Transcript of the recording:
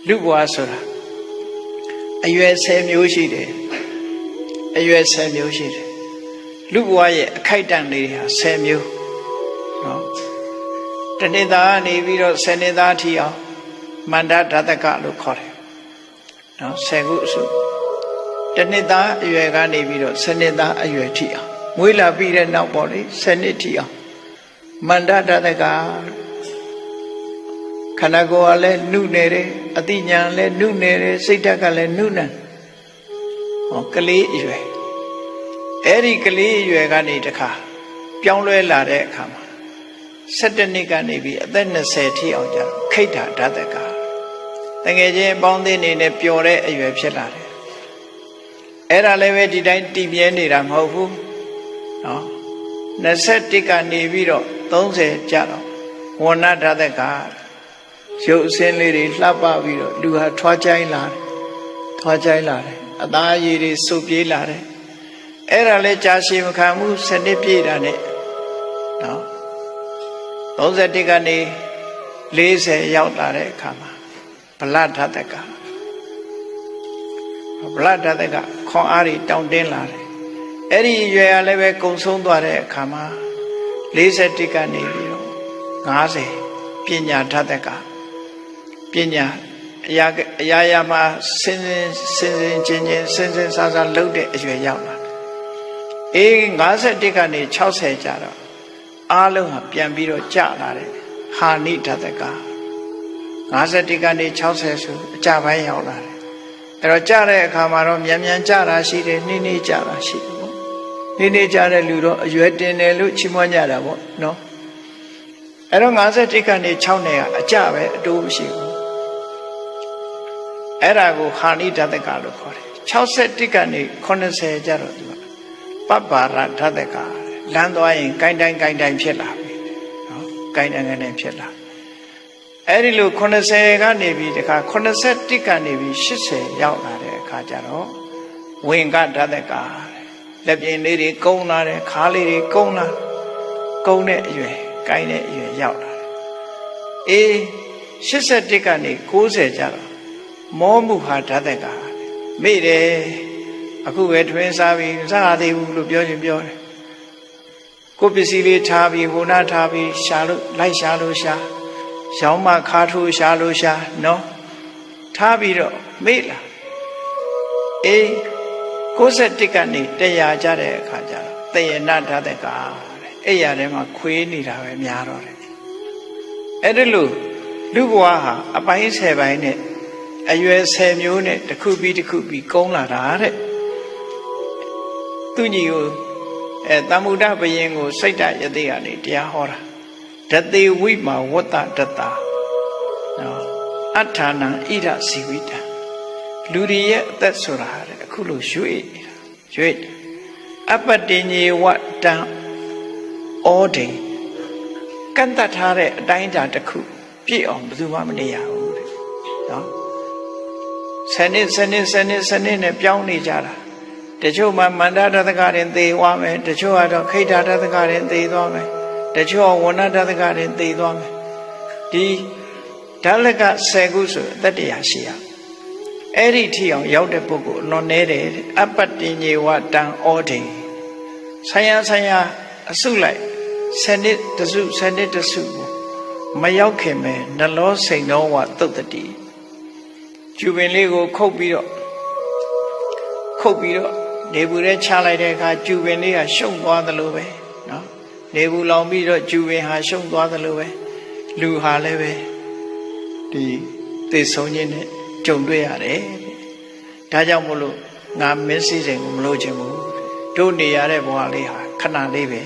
လူဘဝဆိုတာအရွယ်10မျိုးရှိတယ်အရွယ်10မျိုးရှိတယ်လူဘဝရဲ့အခိုက်အတန့်လေးတွေဟာ10မျိုးနော်တနှစ်သားကနေပြီးတော့10နှစ်သားထိအောင်မန္တဓာတကလို့ခေါ်တယ်နော်10ခုအစုတနှစ်သားအရွယ်ကနေပြီးတော့10နှစ်သားအရွယ်ထိအောင်မွေးလာပြီးတဲ့နောက်ပေါ့လေ10နှစ်ထိအောင်မန္တဓာတကခန္ဓာကိုယ်ကလည်းနုနေတယ်အသိဉာဏ်လည်းနုနေတယ်စိတ်ဓာတ်ကလည်းနုနေဟောကလေးအရွယ်အဲ့ဒီကလေးအရွယ်ကနေတခါပြောင်းလဲလာတဲ့အခါမှာ17နှစ်ကနေပြီးအသက်20ထိအောင်ကျတော့ခိဋ္ဌဓာတကတကယ်ချင်းပေါင်းသင်းနေနဲ့ပျော်တဲ့အရွယ်ဖြစ်လာတယ်အဲ့ဒါလည်းပဲဒီတိုင်းတည်မြဲနေတာမဟုတ်ဘူးနော်21ကနေပြီးတော့30ကျတော့ဝဏဓာတကရုပ်အစင်းလေးတွေလှပပြီးတော့လူဟာထွားကြိုင်းလာတယ်ထွားကြိုင်းလာတယ်အသားရည်တွေစုပ်ပြေးလာတယ်အဲ့ဒါလဲကြာရှည်မခံဘူးစနစ်ပြည့်တာနဲ့နော်31ကနေ40ရောက်လာတဲ့အခါမှာဗလဓာတကဗလဓာတကခွန်အားတွေတောင့်တင်းလာတယ်အဲ့ဒီရွယ်ကလည်းပဲကုံဆုံးသွားတဲ့အခါမှာ41ကနေပြီးတော့50ပညာဓာတကပညာအရာမှာစင်ချင်းစင်စားစားလှုပ်တဲ့အရွယ်ရောက်လာအေး51ကနေ60ကျတော့အားလုံးဟာပြန်ပြီးတော့ကျလာတယ်ဟာနိဓာတက51ကနေ60ဆိုအကျပိုင်းရောက်လာတယ်အဲ့တော့ကျတဲ့အခါမှာတော့မြန်မြန်ကျတာရှိတယ်နှင်းနှင်းကျတာရှိတယ်ပေါ့နှင်းနှင်းကျတဲ့လူတော့အရွယ်တင်တယ်လို့ချီးမွမ်းကြတာပေါ့နော်အဲ့တော့51ကနေ6နဲ့ကအကျပဲအတိုးမရှိဘူးအဲ့ဒါကိုဟာနိဓာတကလို့ခေါ်တယ်61ကနေ80ကျတော့သူကပပ္ပါရဓာတကလမ်းသွားရင်ကိုင်းတိုင်းဖြစ်လာပြီနော်ကိုင်းတိုင်းဖြစ်လာအဲ့ဒီလို80ကနေပြီးတခါ81ကနေပြီး80ရောက်လာတဲ့အခါကျတော့ဝင်ကဓာတကလက်ပြင်လေးတွေကုန်းလာတယ်ခါလေးတွေကုန်းလာကုန်းတဲ့အရွယ်ကိုင်းတဲ့အရွယ်ရောက်လာတယ်အေး81ကနေ90ကျတော့မောမှုဟာဓာတကမိတယ်အခုပဲထွင်းစားပြီးစားသေးဘူးလို့ပြောရင်ပြောတယ်ကိုပစ္စည်းလေးထားပြီးဟိုနာထားပြီးရှာလို့လိုက်ရှာလို့ရှာရောင်းမခါထိုးရှာလို့ရှာနော်ထားပြီးတော့မေ့လာအေး61ကနေ100ကျတဲ့အခါကျတော့တယနာဓာတကအဲ့ရထဲမှာခွေးနေတာပဲများတော့တယ်အဲ့ဒါလို့လူဘဝဟာအပိုင်း10ပိုင်းနဲ့အရွယ်10မျိုးနဲ့တစ်ခုပြီးတစ်ခုပြီးကုန်းလာတာတဲ့သူညီကိုတမ္မုဒ္ဒဘယင်ကိုစိတ်တယသိကနေတရားဟောတာဓတေဝိမာဝတ္တတတနော်အဋ္ဌာဏံဣဒစီဝိတံလူတွေရဲ့အသက်ဆိုတာတဲ့အခုလိုရွေ့အပတ္တိညေဝတံဩဒိကန့်တတ်ထားတဲ့အတိုင်းအတာတစ်ခုပြည့်အောင်ဘယ်သူမှမနေရဘူးတဲ့နော်စနစ်နဲ့ပြောင်းနေကြတာတချို့မှမန္တဓာတကရင်သေသွားမယ်တချို့ကတော့ခိဋ္ဌဓာတကရင်သေသွားမယ်တချို့ဝဏဓာတကရင်သေသွားမယ်ဒီဓာလက10ခုဆိုအတ္တရာရှိရအဲ့ဒီထိအောင်ရောက်တဲ့ပုဂ္ဂိုလ်လွန်နေတယ်အပတ္တိညေဝတံဩဒိဆိုင်ရာအစုလိုက်စနစ်တစုကိုမရောက်ခင်မဲ့နှလောစိန်တော်ဝသုတ်တတိကျူပင်လေးကိုခုတ်ပြီးတော့နေဘူးထဲချလိုက်တဲ့အခါကျူပင်လေးဟာရှုံသွားသလိုပဲနော်နေဘူးလောင်ပြီးတော့ကျူပင်ဟာရှုံသွားသလိုပဲလူဟာလည်းပဲဒီသေဆုံးခြင်းနဲ့ကြုံတွေ့ရတယ်ဒါကြောင့်မို့လို့ငါမင်းစည်းစိမ်ကိုမလို့ခြင်းဘူးတို့နေရတဲ့ဘဝလေးဟာခဏလေးပဲ